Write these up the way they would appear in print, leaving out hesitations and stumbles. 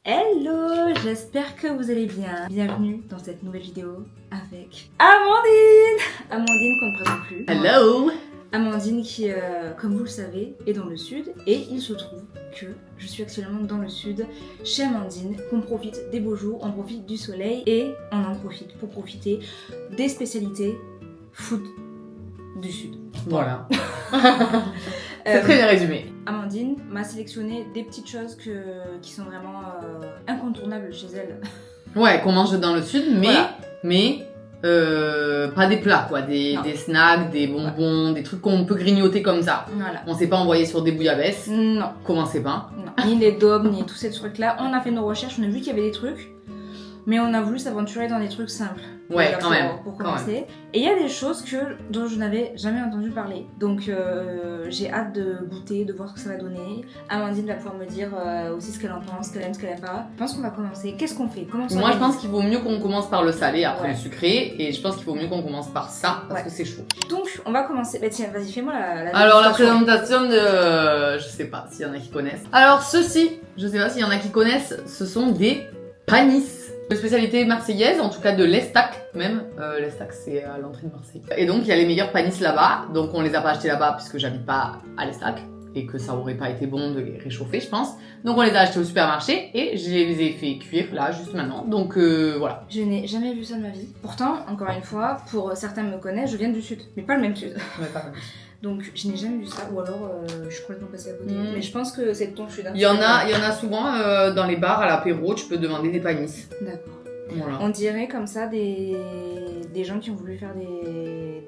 Hello, j'espère que vous allez bien. Bienvenue dans cette nouvelle vidéo avec Amandine. Amandine qu'on ne présente plus. Hello. Amandine qui, comme vous le savez, est dans le sud. Et il se trouve que je suis actuellement dans le sud chez Amandine, qu'on profite des beaux jours, on profite du soleil et on en profite pour profiter des spécialités food du sud. Voilà. C'est très bien résumé. Amandine m'a sélectionné des petites choses qui sont vraiment incontournables chez elle. Ouais, qu'on mange dans le sud, mais pas des plats quoi, des snacks, des bonbons, des trucs qu'on peut grignoter comme ça. Voilà. On s'est pas envoyé sur des bouillabaisse. Non. Commencez pas. Non. Ni les daubes, ni tous ces trucs-là. On a fait nos recherches, on a vu qu'il y avait des trucs, mais on a voulu s'aventurer dans des trucs simples. Ouais, déjà, quand même. Pour commencer. Et il y a des choses dont je n'avais jamais entendu parler. Donc j'ai hâte de goûter, de voir ce que ça va donner. Amandine va pouvoir me dire aussi ce qu'elle en pense, ce qu'elle aime, ce qu'elle aime pas. Je pense qu'on va commencer. Qu'est-ce qu'on fait? Comment ça Moi je pense qu'il vaut mieux qu'on commence par le salé, après le sucré. Et je pense qu'il vaut mieux qu'on commence par ça, parce que c'est chaud. Donc on va commencer. Bah tiens, vas-y, fais-moi la Alors la présentation de... je sais pas s'il y en a qui connaissent. Alors ceci, je sais pas s'il y en a qui connaissent, ce sont des panisses. De spécialité marseillaise, en tout cas de l'Estac même. L'Estac c'est à l'entrée de Marseille. Et donc il y a les meilleurs panisses là-bas. Donc on les a pas achetés là-bas puisque j'habite pas à l'Estac. Et que ça aurait pas été bon de les réchauffer je pense. Donc on les a achetés au supermarché et je les ai fait cuire là juste maintenant. Donc voilà. Je n'ai jamais vu ça de ma vie. Pourtant, encore une fois, pour certains me connaissent, je viens du sud. Mais pas le même sud. Ouais, pas mal. Donc je n'ai jamais vu ça, ou alors je suis complètement passée à côté. Mais je pense que c'est de ton sud. Hein. Il y en a souvent dans les bars à l'apéro, tu peux demander des panisses. D'accord. Voilà. On dirait comme ça des gens qui ont voulu faire des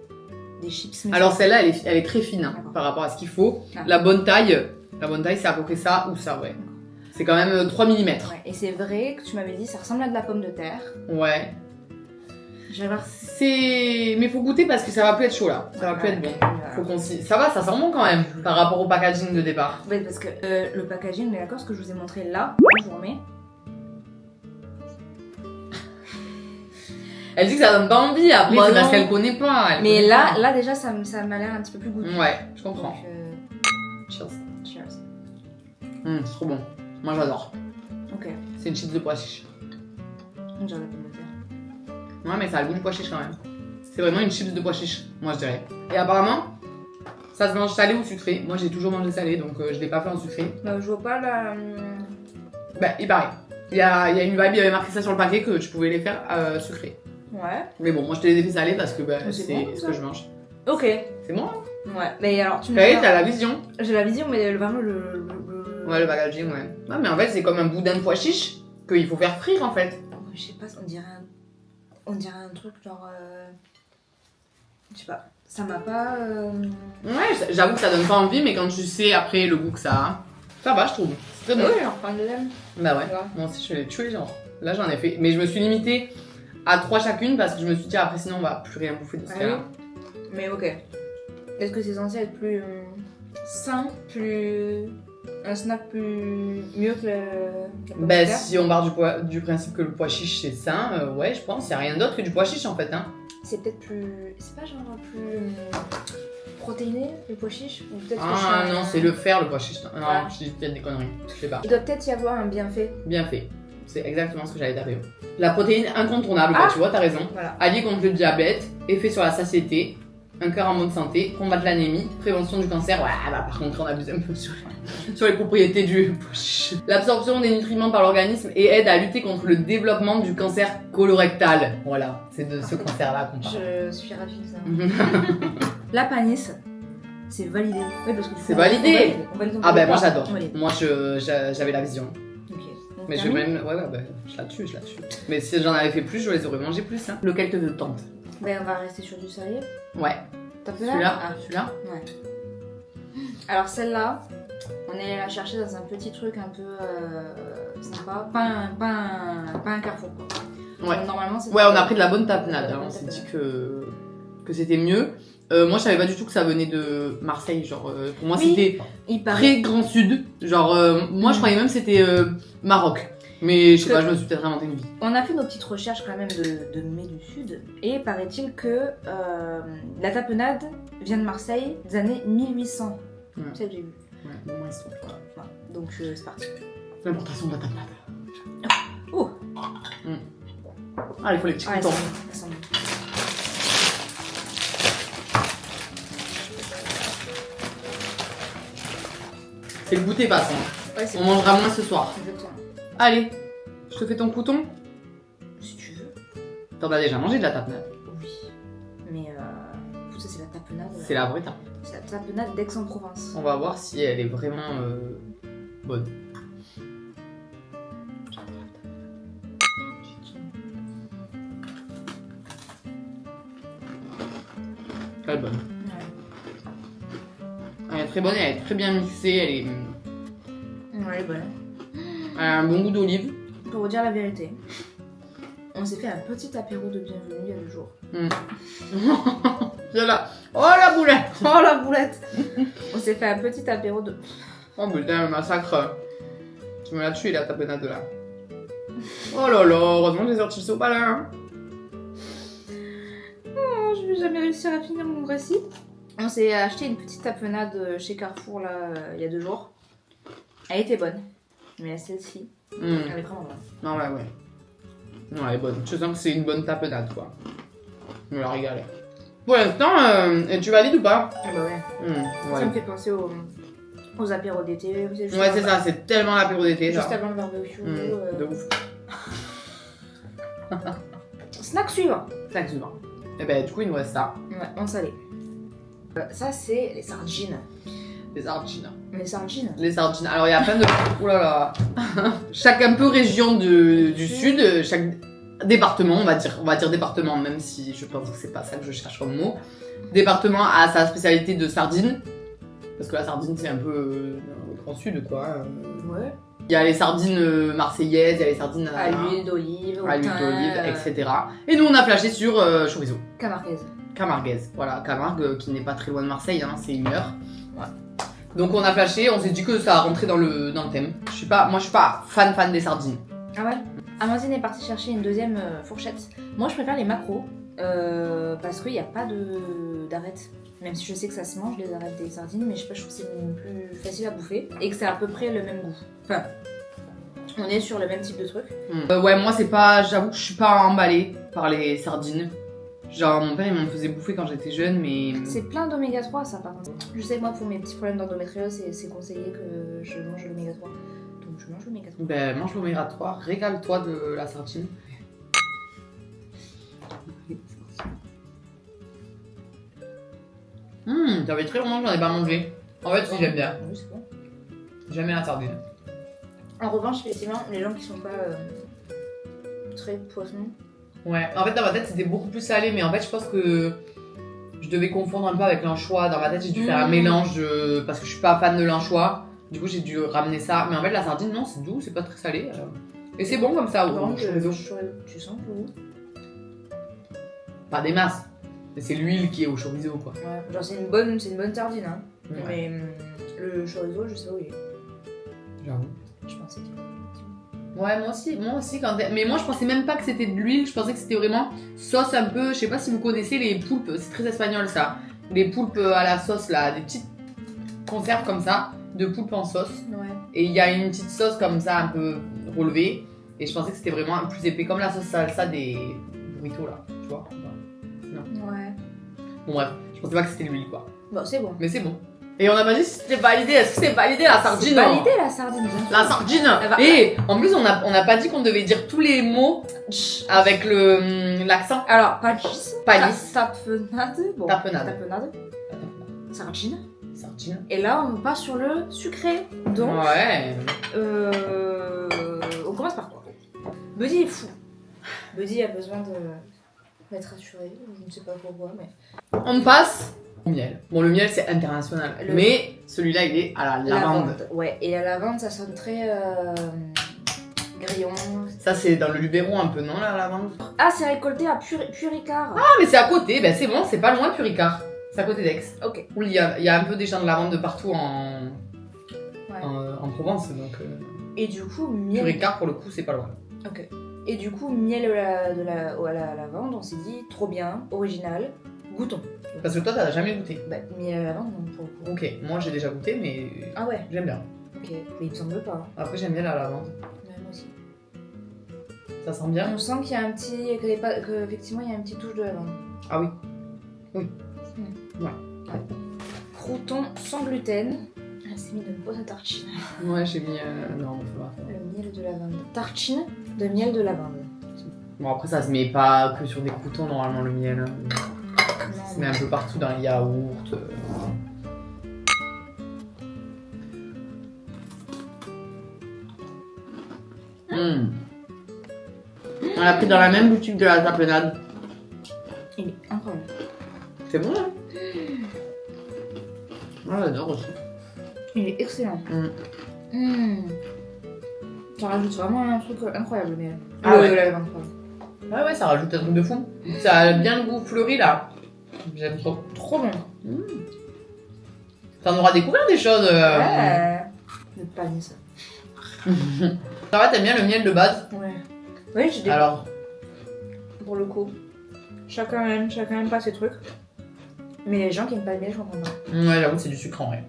chips. Alors celle-là, elle est très fine hein, par rapport à ce qu'il faut. Ah. La bonne taille c'est à peu près ça ou ça, ouais. C'est quand même 3 mm. Ouais. Et c'est vrai que tu m'avais dit ça ressemble à de la pomme de terre. Ouais. Je vais voir. Mais faut goûter parce que ça va plus être chaud là. Ça va plus être bon. Faut qu'on ça va, ça sent bon quand même par rapport au packaging de départ. Ouais, parce que le packaging, mais d'accord, ce que je vous ai montré là, je vous remets. Elle dit que ça donne pas envie, après c'est parce qu'elle connaît pas. Mais là déjà ça m'a l'air un petit peu plus goûteux. Ouais, je comprends. Donc, Cheers. cheers. C'est trop bon. Moi j'adore. Ok. C'est une chips de pois chiche. J'en ai pas de faire. Ouais, mais ça a le goût du pois chiche quand même. C'est vraiment une chips de pois chiche, moi je dirais. Et apparemment, ça se mange salé ou sucré. Moi j'ai toujours mangé salé donc je l'ai pas fait en sucré. Bah, je vois pas la. Bah, il paraît. Il y a une vibe, il y avait marqué ça sur le paquet que tu pouvais les faire sucrés. Ouais. Mais bon, moi je te les ai fait salés parce que bah, c'est bon, ce que je mange. Ok. C'est bon? Ouais. Mais alors tu me dis. T'as la vision. J'ai la vision, mais vraiment Ouais, le packaging, ouais. Non, mais en fait, c'est comme un boudin de pois chiche qu'il faut faire frire en fait. Je sais pas, on dirait un truc genre. Je sais pas. Ça m'a pas. Ouais, j'avoue que ça donne pas envie, mais quand tu sais après le goût que ça a, ça va, je trouve. C'est très bon. Oui, j'en reprends une deuxième. Bah ouais. Moi aussi, je vais les tuer, genre. Là, j'en ai fait. Mais je me suis limitée à 3 chacune parce que je me suis dit, après, sinon, on va plus rien bouffer de ce cas-là. Mais ok. Est-ce que c'est censé être plus sain, un snack mieux que la pomme de terre? Si on part du principe que le pois chiche c'est sain, ouais, je pense. Il n'y a rien d'autre que du pois chiche en fait. Hein. C'est peut-être plus. C'est pas genre plus protéiné le pois chiche ou peut-être non, c'est le fer le pois chiche. Non, Ah. je dis peut-être des conneries. Je sais pas. Il doit peut-être y avoir un bienfait. Bien fait. C'est exactement ce que j'allais taper. La protéine incontournable, bah, tu vois, t'as raison. Voilà. Alliée contre le diabète, effet sur la satiété, un cœur en bonne santé, combattre l'anémie, prévention du cancer. Ouais, bah par contre, on abuse un peu sur les propriétés du pois chiche. L'absorption des nutriments par l'organisme et aide à lutter contre le développement du cancer colorectal. Voilà, c'est de ce cancer-là qu'on parle. Je suis ravie de ça. La panisse, c'est validé. Oui, parce que c'est validé. On valide Ah bah moi j'adore. Valide. Moi j'avais la vision. Ok. Mais je même, ouais, bah, je la tue. Mais si j'en avais fait plus, je les aurais mangés plus. Hein. Lequel te tente? Ben on va rester sur du salé. Ouais. T'as peu Celui-là? Ah. Celui-là? Ouais. Alors celle-là, on est allé la chercher dans un petit truc un peu sympa. Pas un carrefour quoi. Ouais. Donc, normalement, c'est ouais, on a pris de la bonne tapenade. Hein. On s'est dit que c'était mieux. Moi, je savais pas du tout que ça venait de Marseille. Genre, pour moi, c'était très grand sud. Genre, moi, je croyais même que c'était Maroc. Mais je sais pas, je me suis peut-être inventé une vie. On a fait nos petites recherches quand même de mets du sud. Et paraît-il que la tapenade vient de Marseille des années 1800. C'est ce que j'ai vu. Ouais, bon, moi, ils sont. Donc, c'est parti. L'importation de la tapenade. Ah, il faut les petits Ouais, coutons. ça sent bon. C'est le goûter pas, ça. Ouais, c'est On mangera moins ce soir. Exactement. Allez, je te fais ton couton. Si tu veux. T'en as déjà mangé de la tapenade. Oui. Mais ça c'est la tapenade. C'est la vraie tape. C'est la tapenade d'Aix-en-Provence. On va voir si elle est vraiment bonne. Elle est bonne. Ouais. Elle est très bonne, elle est très bien mixée, Ouais, elle est bonne. elle a un bon goût d'olive. Pour vous dire la vérité, on s'est fait un petit apéro de bienvenue il y a 2 jours. C'est là. Oh la boulette. Oh la boulette. On s'est fait un petit apéro de... Oh putain, le massacre. Tu me l'as tué la tapenade là. Oh là là, heureusement que j'ai sorti le sopalin. Oh, je vais jamais réussir à finir mon récit. On s'est acheté une petite tapenade chez Carrefour là il y a 2 jours. Elle était bonne. Mais celle-ci, elle est vraiment bonne. Non, ouais. Non, elle est bonne. Je sens que c'est une bonne tapenade quoi. Je me la régale. Pour l'instant, tu valides ou pas? Ah bah ouais. Ouais. Ça me fait penser aux apéros d'été. Ouais, c'est ça, c'est tellement l'apéro d'été. Juste ça. avant le barbecue. De ouf. Snack suivant. Tac, suivant. Et ben, du coup, il nous reste ça. Ouais, en salé. Ça, c'est les sardines. Les sardines. Les sardines. Les sardines. Alors, il y a plein de. Ouh là là. Chaque un peu région du sud, chaque département, on va dire département, même si je pense que c'est pas ça que je cherche comme mot. Département a sa spécialité de sardines. Parce que la sardine, c'est un peu le grand sud, quoi. Ouais. Il y a les sardines marseillaises, il y a les sardines À l'huile d'olive, au à l'huile thym, d'olive, etc. Et nous, on a flashé sur chorizo. Camarguaise. Camarguaise. Voilà, Camargue, qui n'est pas très loin de Marseille, hein, c'est 1 heure. Ouais. Donc on a flashé, on s'est dit que ça rentrait dans le thème. Moi, je suis pas fan des sardines. Ah ouais. Amandine est partie chercher une deuxième fourchette. Moi, je préfère les macros parce qu'il n'y a pas d'arête. Même si je sais que ça se mange, les arêtes des sardines, mais je sais pas, je trouve que c'est plus facile à bouffer et que c'est à peu près le même goût. Enfin, on est sur le même type de truc. Ouais, moi, c'est pas. J'avoue que je suis pas emballée par les sardines. Genre, mon père, il m'en faisait bouffer quand j'étais jeune, mais. C'est plein d'oméga 3, ça, par contre. Je sais que moi, pour mes petits problèmes d'endométriose, c'est conseillé que je mange l'oméga 3. Donc, je mange l'oméga 3. Ben, mange l'oméga 3, régale-toi de la sardine. Ça fait très longtemps que j'en ai pas mangé. En fait, si, j'aime bien. Oui, c'est bon. J'aime bien la sardine. En revanche, effectivement, les gens qui sont pas très poissons. Ouais, en fait, dans ma tête, c'était beaucoup plus salé, mais en fait, je pense que je devais confondre un peu avec l'anchois. Dans ma tête, j'ai dû faire un mélange parce que je suis pas fan de l'anchois. Du coup, j'ai dû ramener ça. Mais en fait, la sardine, non, c'est doux, c'est pas très salé. Et c'est bon comme ça. Tu sens le goût? Pas des masses. Mais c'est l'huile qui est au chorizo, quoi. Ouais, genre c'est une bonne sardine, hein. Ouais. Mais le chorizo, je sais où il est. J'avoue. Je pensais que... Ouais, moi aussi mais moi je pensais même pas que c'était de l'huile, je pensais que c'était vraiment sauce un peu, je sais pas si vous connaissez les poulpes, c'est très espagnol ça. Les poulpes à la sauce là, des petites conserves comme ça, de poulpes en sauce. Ouais. Et il y a une petite sauce comme ça un peu relevée. Et je pensais que c'était vraiment un plus épais, comme la sauce salsa des burritos là, tu vois. Non. Ouais. Bon bref, je pensais pas que c'était de l'huile quoi. Bon, c'est bon. Mais c'est bon. Et on a pas dit si c'était validé, est-ce que c'est validé la sardine? C'est validé la sardine, bien sûr. La sardine. va- Et en plus on a pas dit qu'on devait dire tous les mots avec l'accent. Alors, panis. Panis. Tapenade. Bon. Tapenade. Tapenade. Sardine. Sardine. Et là, on passe sur le sucré. Donc, Ouais. on commence par quoi? Buddy est fou. Buddy a besoin d'être rassuré. Je ne sais pas pourquoi, mais... On passe au miel. Bon, le miel c'est international. Mais celui-là il est à la lavande. Ouais, et la lavande ça sonne très grillon. Ça c'est dans le Luberon un peu, non la lavande? Ah, c'est récolté à Puricard. Ah, mais c'est à côté, ben c'est bon, c'est pas loin de Puricard. C'est à côté d'Aix. Ok. Où il y a un peu des champs de lavande de partout en Provence. Donc Et du coup, miel. Puricard pour le coup c'est pas loin. Ok. Et du coup, miel à la lavande, on s'est dit trop bien, original, goûtons. Parce que toi t'as jamais goûté. Bah, miel à la lavande, non, pour le coup. Ok, moi j'ai déjà goûté mais Ah ouais, j'aime bien. ok. Mais il me semble pas. Hein. Après j'aime bien la lavande. Ouais, moi aussi. Ça sent bien. On sent qu'il y a un petit... qu'effectivement il y a une petite touche de lavande. Ah oui. Oui. Ouais. Croûton sans gluten. Elle s'est mis de bonne tartine. Ouais, j'ai mis... Non, ça va. Le miel de lavande. Tartine de miel de lavande. Bon, après, ça se met pas que sur des croûtons, normalement, le miel. Ça se met un peu partout dans les yaourts. On l'a pris dans la même boutique de la tapenade. Il est incroyable. C'est bon, hein? Ouais, j'adore aussi. Il est excellent. Ça rajoute vraiment un truc incroyable, le miel. Ah ouais. La lavande, pardon. Ouais, ouais, ça rajoute un truc de fou. Ça a bien le goût fleuri, là. J'aime trop. Trop bon. T'en auras découvert des choses. Ouais. Ne pas dire ça. Ça va, t'aimes bien le miel de base? Ouais. Oui, j'ai des... Alors, Pour le coup. Chacun aime pas ses trucs. Mais les gens qui aiment pas le miel, je comprends pas. ouais, j'avoue, c'est du sucre en vrai.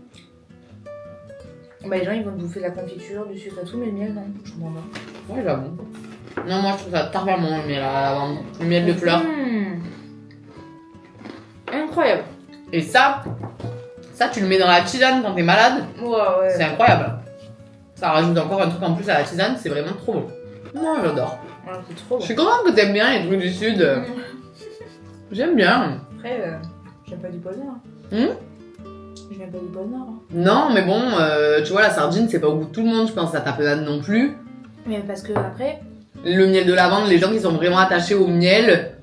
Bah, les gens, ils vont te bouffer de la confiture, du sucre et tout, mais le miel, non. Je comprends pas. Ouais, j'avoue. Non, moi je trouve ça tellement bon, le miel à la lavande. Le miel de fleurs. Incroyable. Et ça, tu le mets dans la tisane quand t'es malade. Ouais. C'est incroyable. Ça rajoute encore un truc en plus à la tisane, c'est vraiment trop bon. Moi, j'adore. Ouais, c'est trop bon. Je suis contente que t'aimes bien les trucs du sud. J'aime bien. Après, j'aime pas du pôle Nord. Je n'aime pas du pôle Nord. Non, mais bon, tu vois, la sardine, c'est pas au goût de tout le monde, je pense, à tapenade non plus. Mais parce que après... Le miel de lavande, les gens qui sont vraiment attachés au miel,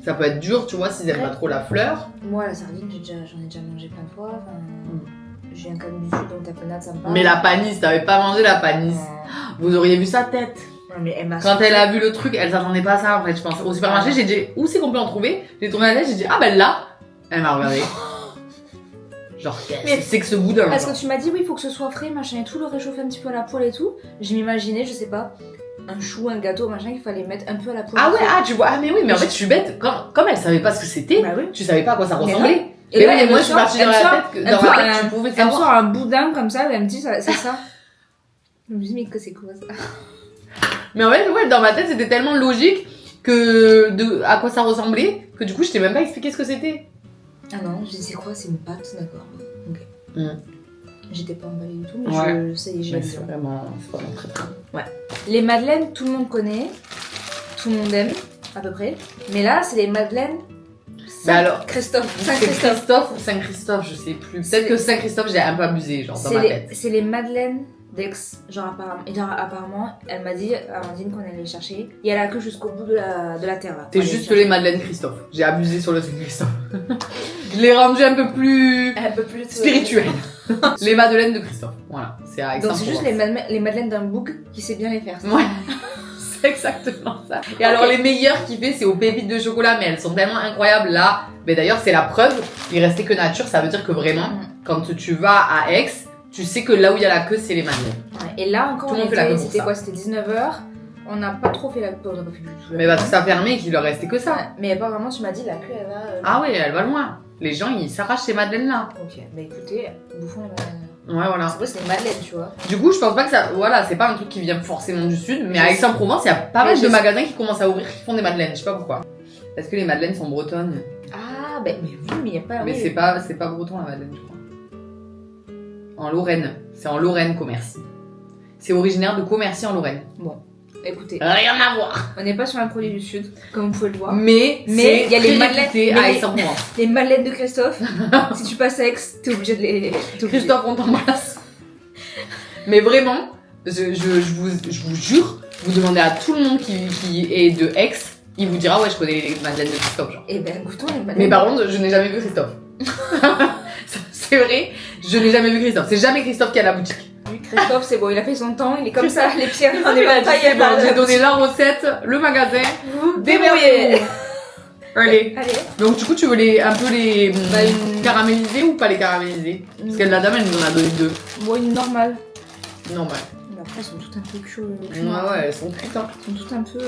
ça peut être dur, tu vois, s'ils aiment pas trop la fleur. Moi, la sardine, j'en ai déjà mangé plein de fois. Je viens quand même du sud, donc tapenade, ça me parle. Mais la panisse, t'avais pas mangé la panisse. Vous auriez vu sa tête. Non, mais elle m'a Quand elle a vu le truc, elle s'attendait pas à ça en fait, je pense. Au supermarché, j'ai dit, où c'est qu'on peut en trouver? J'ai tourné la tête, j'ai dit, ah ben là. Elle m'a regardé. Genre, c'est que ce boudin. Parce que tu m'as dit, oui, il faut que ce soit frais, machin et tout, le réchauffer un petit peu à la poêle et tout. Je m'imaginais, je sais pas, un chou, un gâteau, machin, qu'il fallait mettre un peu à la poêle. Ah ouais, tu vois, ah mais oui, mais en fait, je suis bête. Comme elle savait pas ce que c'était, Bah oui. tu savais pas à quoi ça ressemblait. Et là, moi, je suis partie dans la tête que tu pouvais Elle me sort savoir. un boudin comme ça, elle me dit, c'est ça. Je me dis, mais que c'est quoi ça? Mais en fait, ouais, dans ma tête, c'était tellement logique que à quoi ça ressemblait que du coup, je t'ai même pas expliqué ce que c'était. Ah non, je dis, c'est quoi? C'est une pâte, d'accord. Ok. J'étais pas emballée du tout, mais Ouais. ça y est, j'ai Mais c'est vraiment très très bon. Ouais. Les madeleines, tout le monde connaît, tout le monde aime, à peu près. Mais là, c'est les madeleines. Bah alors, Christophe. c'est Christophe ou Saint-Christophe, je sais plus. Peut-être que Saint-Christophe, j'ai un peu abusé, genre dans ma tête. C'est les madeleines d'Aix, genre apparemment. Et genre, apparemment, elle m'a dit, Amandine, qu'on allait les chercher. Et elle a que jusqu'au bout de la terre là. C'est juste les madeleines Christophe. J'ai abusé sur le Saint-Christophe. Je l'ai rendu un peu plus spirituel. Les madeleines de Christophe. Voilà, c'est à Donc c'est juste les madeleines d'un bouc qui sait bien les faire. Ouais. C'est exactement ça. Et alors les meilleures qu'il fait, c'est aux pépites de chocolat, mais elles sont tellement incroyables là. Mais d'ailleurs, c'est la preuve. Il restait que nature, ça veut dire que vraiment, quand tu vas à Aix, tu sais que là où il y a la queue, c'est les madeleines. Ouais. Et là encore, c'était quoi? C'était 19h. On n'a pas trop fait la queue, on n'a pas fait du tout. Mais parce que ça fermait et qu'il leur restait que ça. Ouais. Mais apparemment, tu m'as dit la queue, elle va. Ah ouais, elle va loin. Les gens, ils s'arrachent ces madeleines là. Ok, bah écoutez, bouffons les madeleines. Ouais, voilà. C'est quoi, c'est des madeleines, tu vois. Du coup, je pense pas que ça. Voilà, c'est pas un truc qui vient forcément du sud, mais à Aix-en-Provence, il y a pas mal de magasins qui commencent à ouvrir qui font des madeleines. Je sais pas pourquoi. Est-ce que les madeleines sont bretonnes? Ah, bah mais oui, mais il y a pas. Mais c'est pas breton la madeleine, je crois. En Lorraine. C'est en Lorraine, Commercy. C'est originaire de Commercy en Lorraine. Bon, écoutez. Rien à voir. On n'est pas sur un produit du sud, comme vous pouvez le voir. Mais il y a les madeleines à Aix-en-Provence. Les madeleines de Christophe. Si tu passes à Aix, t'es obligé de les. Christophe, on t'embrasse. Mais vraiment, je vous jure, vous demandez à tout le monde qui est de Aix, il vous dira ouais, je connais les madeleines de Christophe, genre. Eh ben, goûtons les madeleines. Mais par contre, je n'ai jamais vu Christophe. C'est vrai, je n'ai jamais vu Christophe. C'est jamais Christophe qui est à la boutique. Lui, Christophe, c'est bon, il a fait son temps, il est comme ça, les pieds On est pas c'est bon, j'ai donné la recette, le magasin. Vous débrouillez. Allez. Allez. Donc du coup, tu veux un peu les caraméliser ou pas les caraméliser? Parce que la dame, elle nous en a donné deux. Moi, une normale. Normal. Mais après, elles sont toutes un peu chaudes. Ouais, elles sont cuites. Elles sont toutes un peu.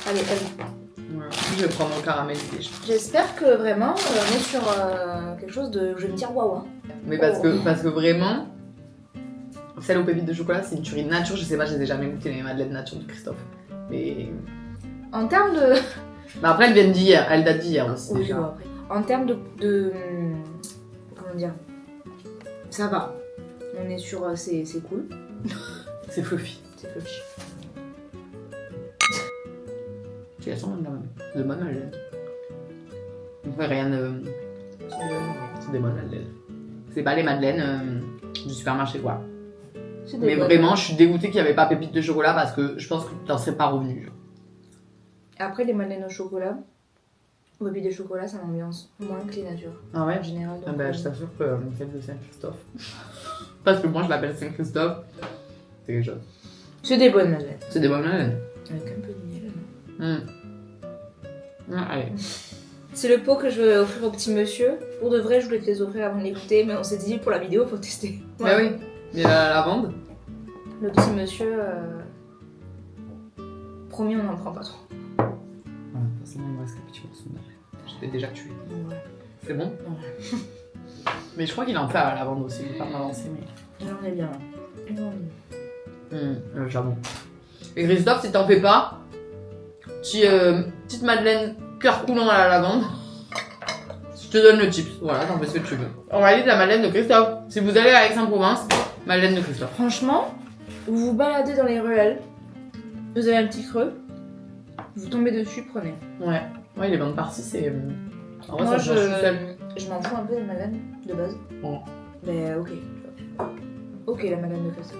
Allez, allez. Ouais. Je vais prendre le caramélisé. J'espère que vraiment, on est sur quelque chose de. Je vais me dire waouh. Hein. Mais parce que vraiment, celle aux pépites de chocolat, c'est une tuerie nature. Je sais pas, je les ai jamais goûté les madeleines nature de Christophe. Mais... En termes de... Mais après, elle vient d'hier, elle date d'hier aussi. Oui, déjà. bon, après. En termes de... Comment dire? Ça va. On est sur... C'est cool. C'est fluffy. C'est fluffy. Tu la sens même de bonne madeleine. Ouais, rien de... C'est des bonnes madeleines. C'est pas les madeleines du supermarché quoi. Mais vraiment, je suis dégoûtée qu'il n'y avait pas pépite de chocolat parce que je pense que tu n'en serais pas revenu. Genre. Après, les madeleines au chocolat, aux pépites de chocolat, ça m'ambiance moins que les natures. Ah ouais? En général. Ah bah, je t'assure que celle de Saint-Christophe. Parce que moi, je l'appelle Saint-Christophe. C'est quelque chose. C'est des bonnes madeleines. C'est des bonnes madeleines. Avec un peu de miel. Allez. C'est le pot que je vais offrir au petit monsieur. Pour de vrai, je voulais te les offrir avant de l'écouter, mais on s'est dit pour la vidéo, faut tester. Bah oui, il y a la lavande. Le petit monsieur, promis, on n'en prend pas trop. Voilà, de toute façon, il me reste un petit morceau de madeleine. Je t'ai déjà tué. Ouais. C'est bon? Ouais. Mais je crois qu'il en fait à la lavande aussi, il est pas m'avancer, mais. J'en ai bien. J'avoue. Et Christophe, si t'en fais pas, petite madeleine cœur coulant à la lavande, je te donne le chips. Voilà, t'en fais ce que tu veux. On va aller de la madeleine de Christophe. Si vous allez à Aix-en-Provence, madeleine de Christophe. Franchement, vous vous baladez dans les ruelles, vous avez un petit creux, vous tombez dessus, prenez. Ouais, les bandes parties, c'est. En vrai, Moi, ça change tout seul. je m'en fous un peu des madeleines de base. Bon. Mais ok. Ok, la madeleine de Christophe.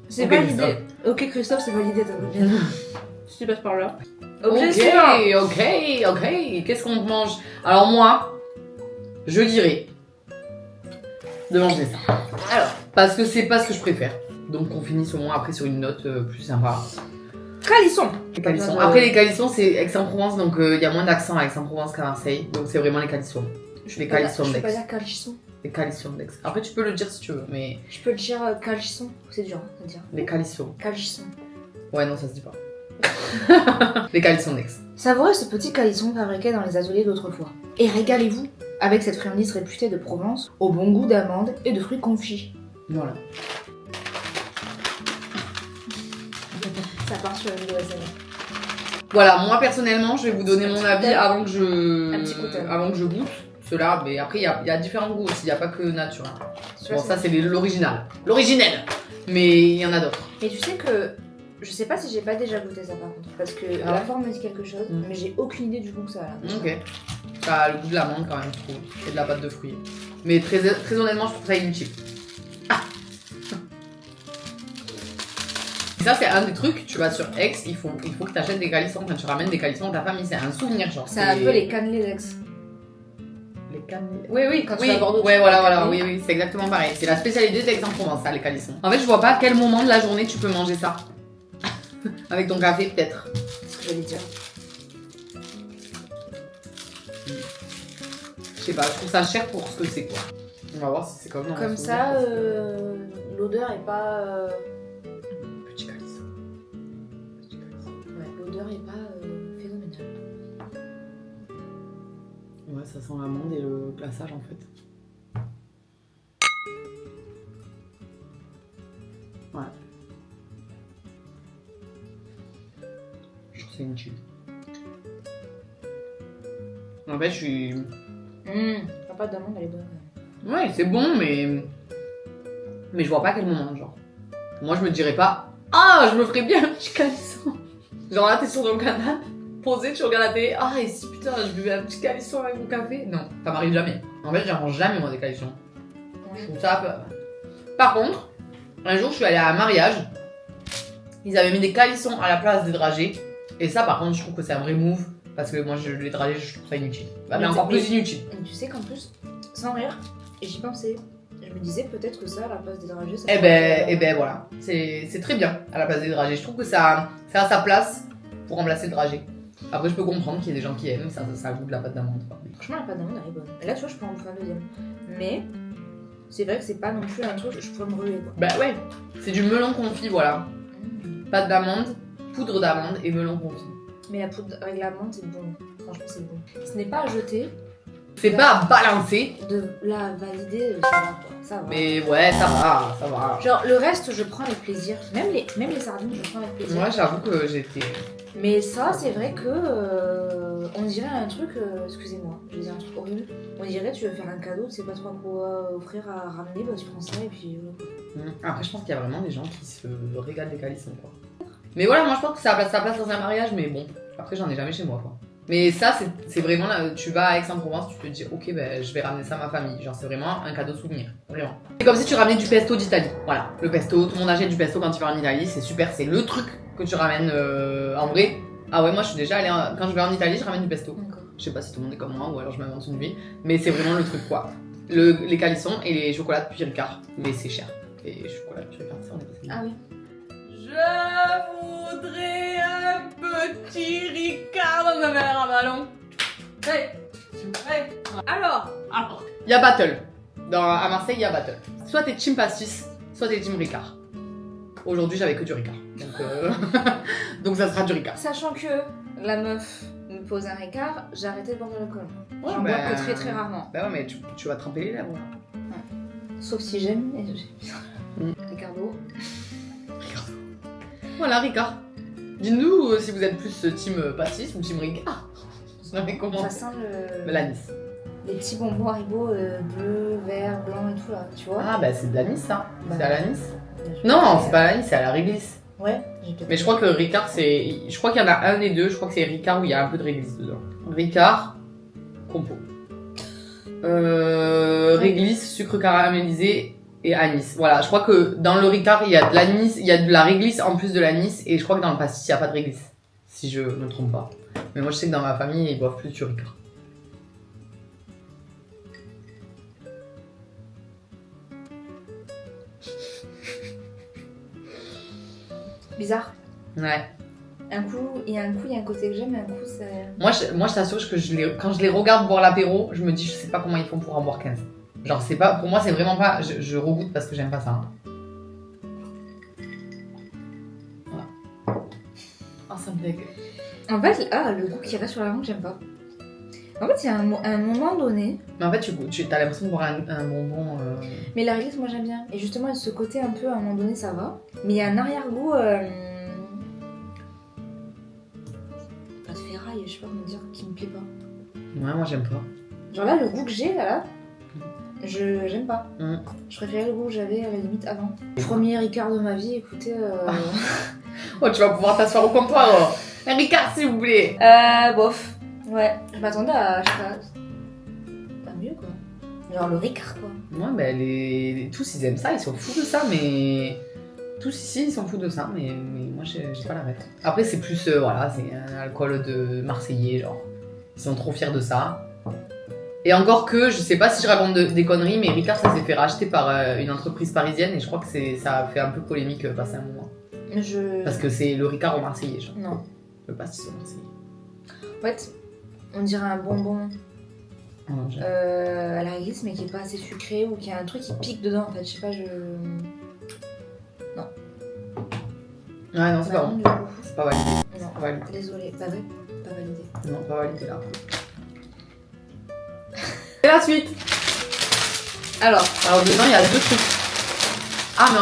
C'est Ok, validé. Christophe. Ok, Christophe, c'est validé, t'as bien. Si tu passes par là. Objet suivant. Ok. Qu'est-ce qu'on mange? Alors, moi, je dirais de manger ça. Alors, Parce que c'est pas ce que je préfère. Donc, on finisse au moins après sur une note plus sympa. calisson. Les calissons. Après, les calissons, c'est Aix-en-Provence, donc il y a moins d'accent à Aix-en-Provence qu'à Marseille. Donc, c'est vraiment les calissons. Les calissons Je peux d'Aix. pas dire calisson. Les calissons d'Aix. Après, tu peux le dire si tu veux, mais Je peux le dire calisson. C'est dur à dire. les calissons. Calisson. Ouais, non, ça se dit pas. Les calissons d'Aix. Savourez ce petit calisson fabriqué dans les ateliers d'autrefois. Et régalez-vous avec cette friandise réputée de Provence, au bon goût d'amandes et de fruits confits. Voilà. Ça part sur la vidéo ASMR. Voilà, moi personnellement, je vais vous donner mon avis avant que Un petit coup de thème. avant que je goûte. Cela, mais après, il y a différents goûts aussi, il n'y a pas que nature. Hein. Celui-là, Bon, ça, c'est l'original. L'originel. Mais il y en a d'autres. Mais tu sais que je sais pas si j'ai pas déjà goûté ça par contre, parce que Ah la ouais. forme me dit quelque chose, mais j'ai aucune idée du goût que ça a. Ok. Ça a le goût de l'amande quand même, je trouve. Et de la pâte de fruits. Mais très honnêtement, je trouve ça inutile. Ah. Et ça, c'est un des trucs, tu vas sur Aix, il faut que tu achètes des calissons. Quand tu ramènes des calissons à ta famille, c'est un souvenir, genre. C'est un peu les cannelés d'Aix. Les cannelés. Oui, quand tu Oui, vas à Bordeaux. ouais, tu voilà, prends les voilà, cannelés. oui, c'est exactement pareil. C'est la spécialité d'Aix-en-Provence, ça, les calissons. En fait, je vois pas à quel moment de la journée tu peux manger ça. Avec ton café, peut-être. C'est ce que j'allais dire. Je sais pas, je trouve ça cher pour ce que c'est, quoi. On va voir si c'est comme dans Comme mon ça, souvenir, l'odeur est pas. Petit calisson. Petit calisson. Ouais, l'odeur est pas phénoménale. Ouais, ça sent l'amande et le glaçage, en fait. Ouais. Je trouve que c'est inutile. En fait, je suis... La pâte d'amande, elle est bonne. Ouais, c'est bon, mais je vois pas à quel moment, genre. Moi, je me dirais pas, ah, je me ferais bien un petit calisson. Genre là, t'es sur ton canapé, posé, tu regardes la télé, ah, et si putain, je buvais un petit calisson avec mon café. Non, ça m'arrive jamais. En fait, j'en mange jamais, moi, des calissons. Je trouve ça un peu... Par contre, un jour, je suis allée à un mariage, ils avaient mis des calissons à la place des dragées, et ça, par contre, je trouve que c'est un vrai move, parce que moi, les dragées, je trouve ça inutile. Bah, mais encore plus inutile. Et tu sais qu'en plus, sans rire, j'y pensais. Je me disais peut-être que ça, à la place des dragées, ça Eh ben voilà, c'est très bien à la place des dragées. Je trouve que ça a sa place pour remplacer le dragé. Après, je peux comprendre qu'il y a des gens qui aiment, ça a le goût de la pâte d'amande. Franchement, la pâte d'amande, elle est bonne. Et là, tu vois, je peux en bouffer un deuxième. Mais c'est vrai que c'est pas non plus un truc que je pourrais me ruer, quoi. Bah ouais, c'est du melon confit, voilà. Pâte d'amande, poudre d'amande et melon confit. Mais la poudre avec l'amande, c'est bon. Franchement, c'est bon. Ce n'est pas à jeter, C'est pas balancé. De la valider, ça va quoi. Ça va. Mais ouais, ça va, ça va. Genre le reste, je prends avec plaisir. Même les sardines, je prends avec plaisir. Moi, j'avoue que j'étais. Mais ça, c'est vrai que on dirait un truc, excusez-moi, je vais dire un truc horrible. On dirait tu veux faire un cadeau, tu sais pas trop quoi offrir à ramener, bah tu prends ça et puis. Après, je pense qu'il y a vraiment des gens qui se régalent des calissons, quoi. Mais voilà, moi je pense que ça a sa place dans un mariage, mais bon, après j'en ai jamais chez moi, quoi. Mais ça, c'est vraiment là, tu vas à Aix-en-Provence, tu te dis, ok, ben je vais ramener ça à ma famille. Genre, c'est vraiment un cadeau souvenir, vraiment. C'est comme si tu ramenais du pesto d'Italie. Voilà, le pesto, tout le monde achète du pesto quand tu vas en Italie, c'est super, c'est le truc que tu ramènes en vrai. Ah ouais, moi je suis déjà allée, quand je vais en Italie, je ramène du pesto. Je sais pas si tout le monde est comme moi ou alors je m'invente une vie, mais c'est vraiment le truc, quoi. Les calissons et les chocolats de Picard, mais c'est cher. Les chocolats de Picard, ça on est passé. Ah oui. Je voudrais un petit Ricard dans ma mère à ballon. Alors, il y a battle. À Marseille, il y a battle. Soit t'es team pastis, soit t'es team Ricard. Aujourd'hui, j'avais que du Ricard. Donc ça sera du Ricard. Sachant que la meuf me pose un Ricard, j'ai arrêté de boire de l'alcool. J'en bois que très très rarement. Bah ouais, mais tu vas tremper les lèvres. Ouais. Sauf si j'aime. Ricardo. Voilà, Ricard. Dites-nous si vous êtes plus team pastis ou team Ricard. Comment Ça sent l'anis. Les petits bonbons Haribo bleu, vert, blanc et tout là, tu vois. Ah bah c'est de l'anis ça. Bah, c'est à l'anis. Non, c'est pas à l'anis, c'est à la réglisse. Ouais. Mais je crois que Ricard c'est... Je crois qu'il y en a un des deux, je crois que c'est Ricard où il y a un peu de réglisse dedans. Ricard, compo. Réglisse, sucre caramélisé et anis. Voilà, je crois que dans le Ricard, il y a de l'anis, il y a de la réglisse en plus de l'anis, et je crois que dans le pastis, il n'y a pas de réglisse. Si je me trompe pas. Mais moi, je sais que dans ma famille, ils boivent plus du Ricard. Bizarre. Ouais. Un coup, il y a un côté que j'aime, et un coup, c'est... Moi, je t'assure que quand je les regarde boire l'apéro, je me dis, je sais pas comment ils font pour en boire 15. Genre, c'est pas, pour moi, c'est vraiment pas. Je regoute parce que j'aime pas ça. Hein. Voilà. Oh, ça me dégue. En fait, le goût qui reste sur la langue, j'aime pas. En fait, il y a un moment donné. Mais en fait, tu as l'impression de boire un bonbon. Mais la réglisse, moi, j'aime bien. Et justement, ce côté un peu, à un moment donné, ça va. Mais il y a un arrière-goût. Pas de ferraille, je sais pas comment dire, qui me plaît pas. Ouais, moi, j'aime pas. Genre là, le goût que j'ai, là. J'aime pas. Je préférais le goût que j'avais à la limite avant. Premier Ricard de ma vie, écoutez. Oh, tu vas pouvoir t'asseoir au comptoir. Un Ricard, s'il vous plaît. Bof. Ouais, je m'attendais à. Je sais pas mieux quoi. Genre le Ricard quoi. Ouais, bah tous ils aiment ça, ils sont fous de ça, mais. Tous ici ils sont fous de ça, mais moi j'ai pas la ref. Après, c'est plus. Voilà, c'est un alcool de Marseillais, genre. Ils sont trop fiers de ça. Et encore que, je sais pas si je raconte des conneries, mais Ricard ça s'est fait racheter par une entreprise parisienne et je crois que ça a fait un peu polémique passer un moment. Parce que c'est le Ricard au Marseillais, genre. Non. Le pastis au Marseillais. En fait, on dirait un bonbon Oh, à la réglisse, mais qui est pas assez sucré ou qui a un truc qui pique dedans. En fait, je sais pas, Non. Ouais, non, c'est pas bon. C'est pas validé. Non, pas validé. Désolée. Bah ouais, pas validé. Non, pas validé là. Et la suite. Alors, dedans il y a deux trucs. Ah mais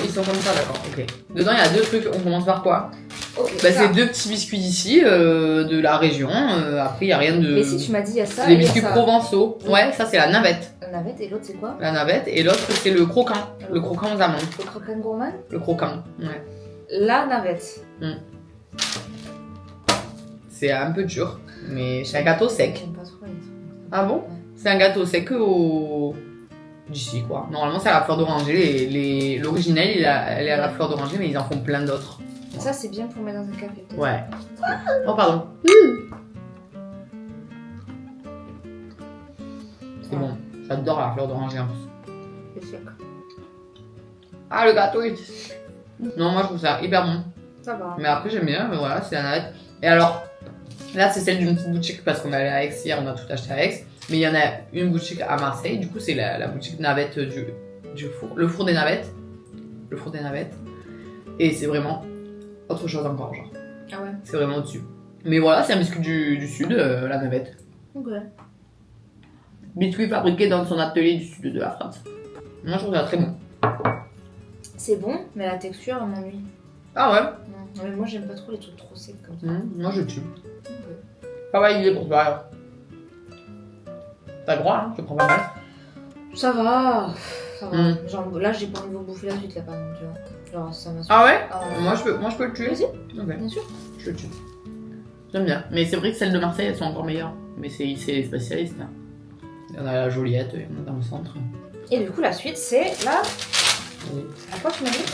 ils sont comme ça, d'accord, ok. Dedans il y a deux trucs, on commence par quoi? Okay, bah c'est deux petits biscuits d'ici, de la région, après il y a rien de... Mais si tu m'as dit il y a ça, les biscuits provençaux, ouais, ça c'est la navette. La navette et l'autre c'est quoi? La navette et l'autre c'est le croquant, le croquant aux amandes. Le croquant gourmand? Le croquant, ouais. La navette. C'est un peu dur, mais c'est un gâteau sec. J'aime pas trop les trucs. Ah bon? Ouais. C'est un gâteau sec d'ici quoi. Normalement c'est à la fleur d'oranger, l'original elle est à la fleur d'oranger mais ils en font plein d'autres. Ouais. Ça c'est bien pour mettre dans un café peut-être. Ouais. Oh pardon. C'est bon, j'adore la fleur d'oranger en plus. C'est sec. Ah le gâteau il... Non moi je trouve ça hyper bon. Ça va. Mais après j'aime bien, mais voilà c'est la navette. Et alors, là c'est celle d'une petite boutique parce qu'on est allé à Aix hier, on a tout acheté à Aix. Mais il y en a une boutique à Marseille, du coup c'est la boutique navette du four. Le four des navettes. Le four des navettes. Et c'est vraiment autre chose encore, genre. Ah ouais. C'est vraiment au-dessus. Mais voilà, c'est un biscuit du sud, la navette. Ok. biscuits fabriqués dans son atelier du sud de la France. Moi, je trouve ça très bon. C'est bon, mais la texture elle m'ennuie. Ah ouais? Non, mais moi j'aime pas trop les trucs trop secs comme ça. Moi, je tue. Pas mal, il est pour toi alors. T'as le droit, hein, je prends pas mal. Ça va. Ça va. Genre, là, j'ai pas envie de vous bouffer la suite là, par exemple, tu vois. Genre, ça m'a Ah ouais? ouais. Moi, je peux le tuer. Vas-y, Ok, bien sûr. je le tue. J'aime bien. Mais c'est vrai que celles de Marseille, elles sont encore meilleures. Mais c'est les spécialistes. Hein. Il y en a à la Joliette, il y en a dans le centre. Et du coup, la suite, c'est là. Oui. À quoi tu m'as dit?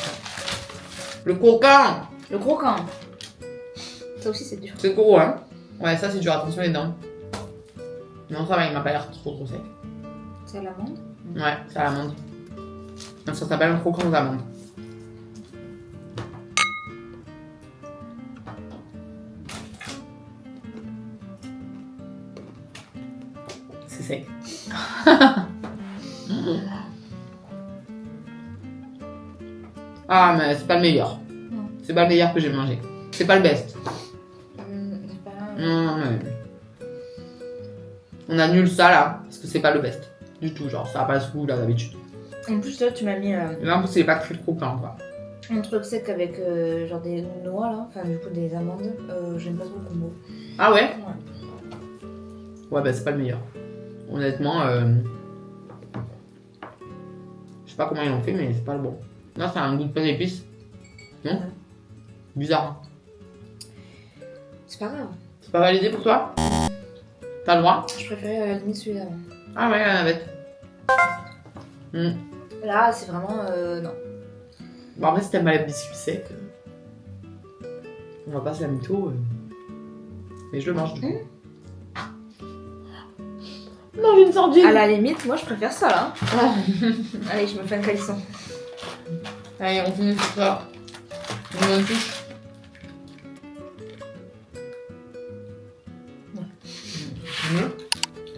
Le croquant! Le croquant. Ça aussi, c'est dur. C'est gros, hein? Ouais, ça, c'est dur. Attention les dents. Non, ça va, il m'a pas l'air trop sec. C'est à l'amande? Ouais, c'est à l'amande. Ça s'appelle un croquant aux amandes. C'est sec. Ah, mais c'est pas le meilleur. Non. C'est pas le meilleur que j'ai mangé. C'est pas le best. C'est pas... Non, mais... On annule ça là, parce que c'est pas le best. Du tout, genre, ça a pas ce goût là d'habitude. En plus, là, tu m'as mis Là, en plus, c'est pas très croquant quoi. un truc sec avec genre des noix là, enfin du coup des amandes. J'aime pas trop le combo. Ah ouais? Ouais. Ouais, bah c'est pas le meilleur. Honnêtement, je sais pas comment ils l'ont fait, mais c'est pas le bon. Là, ça a un goût de pain d'épices. Non? Ouais. Bizarre. C'est pas grave. C'est pas validé pour toi? T'as le droit? Je préférais à la limite celui d'avant. Ah ouais, la navette. Là, c'est vraiment non. Bon, après, si t'aimes pas les biscuits secs, on va pas se la mytho. Mais je le mange du coup. Mange une sardine! À la limite, moi je préfère ça là. Allez, je me fais un calisson. Allez, on finit sur ça. On met une touche.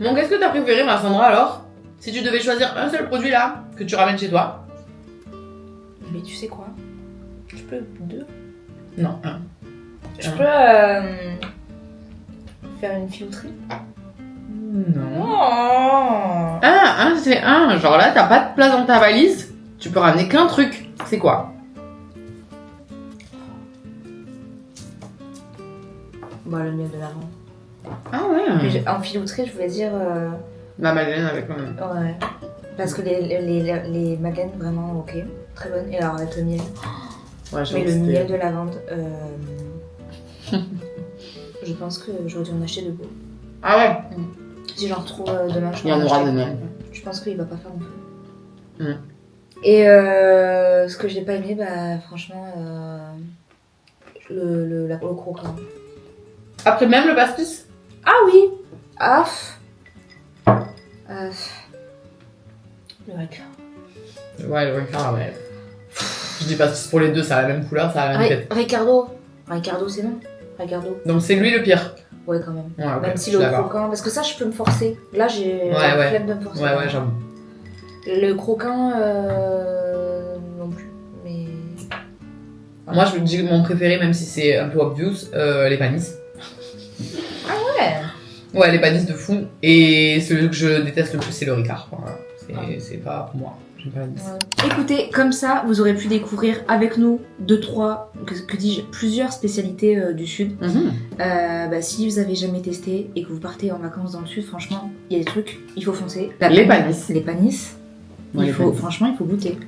Bon, qu'est-ce que t'as préféré, ma Sandra, alors? Si tu devais choisir un seul produit là, que tu ramènes chez toi? Mais tu sais quoi? Je peux deux. Non, un. Je peux faire une filouterie. Non. Oh. Un, c'est un. Genre là, t'as pas de place dans ta valise, tu peux ramener qu'un truc. C'est quoi? Bah, le miel de lavande. Ah ouais. Mais en filouterie, je voulais dire. La madeleine avec Ouais. Parce que les madeleines, vraiment, ok. Très bonnes. Et alors, avec le miel. Ouais, Mais le miel de lavande, je pense que j'aurais dû en acheter de beaux. Ah ouais. Si j'en retrouve demain, je Il y en aura acheter. demain. Je pense qu'il va pas faire non plus. Mm. Et ce que j'ai pas aimé, bah franchement, le croquant. Après même le pastis? Ah oui. Ah. Le Ricard. Ouais, le Ricard, ouais. Je dis pastis pour les deux, ça a la même couleur, ça a la même tête. Ricardo, c'est bon. Ricardo. Donc c'est lui le pire. Ouais, quand même. Ouais, ok, Même je si suis le d'accord. croquant, parce que ça, je peux me forcer. Là, j'ai Ouais. la flemme de me forcer. Ouais, j'avoue. Le croquant, non plus. Mais. Moi, je me dis que mon préféré, même si c'est un peu obvious, les panisses. Ah ouais. Ouais, les panisses de fou. Et celui que je déteste le plus, c'est le Ricard. Voilà. C'est pas pour moi. J'aime pas la panis. Ouais. Écoutez, comme ça, vous aurez pu découvrir avec nous que dis-je, plusieurs spécialités du Sud. Bah, si vous avez jamais testé et que vous partez en vacances dans le Sud, franchement, il y a des trucs, il faut foncer. Les panisses. Les panisses. Ouais, Franchement, il faut goûter.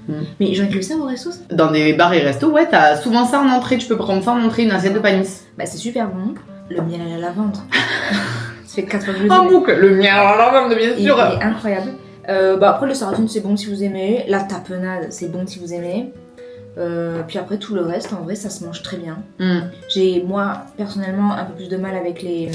Mais j'en ai que ça au resto, ça? Dans des bars et restos, ouais, t'as souvent ça en entrée. Tu peux prendre ça en entrée, une assiette de panisses. Bah, c'est super bon. Le miel à la lavande. Ça fait 4 fois que je le En dis. boucle, le mien, alors là, même, bien Il sûr. est incroyable. Bah, après, le sardine, c'est bon si vous aimez. La tapenade, c'est bon si vous aimez. Puis après, tout le reste, en vrai, ça se mange très bien. J'ai, moi, personnellement, un peu plus de mal avec les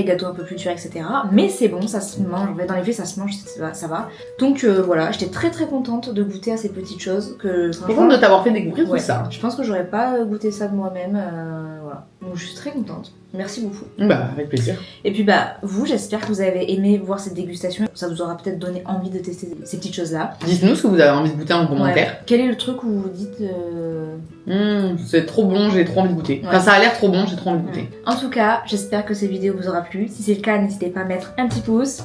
gâteaux un peu plus durs, etc. Mais c'est bon, ça se mange. En fait, dans les faits, ça se mange, ça va. Donc voilà, j'étais très très contente de goûter à ces petites choses. Content de t'avoir fait découvrir ouais, tout ça. Je pense que j'aurais pas goûté ça de moi-même. Voilà. Donc je suis très contente. Merci beaucoup. Bah, avec plaisir. Et puis bah, vous, j'espère que vous avez aimé voir cette dégustation. Ça vous aura peut-être donné envie de tester ces petites choses-là. Dites-nous ce que vous avez envie de goûter en commentaire. Ouais. Quel est le truc où vous dites... C'est trop bon, j'ai trop envie de goûter. Ouais. Enfin, ça a l'air trop bon, j'ai trop envie de goûter. En tout cas, j'espère que cette vidéo vous aura plu. Si c'est le cas, n'hésitez pas à mettre un petit pouce.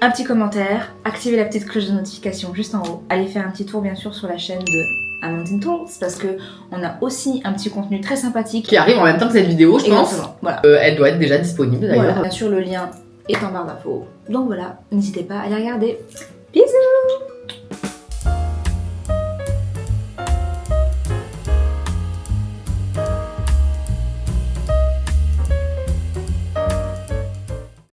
un petit commentaire, activez la petite cloche de notification juste en haut. Allez faire un petit tour bien sûr sur la chaîne de Amandine Talks parce que on a aussi un petit contenu très sympathique qui arrive en même temps que cette vidéo, je pense. Voilà. Elle doit être déjà disponible d'ailleurs. Voilà. Bien sûr, le lien est en barre d'infos. Donc voilà, n'hésitez pas à aller regarder. Bisous!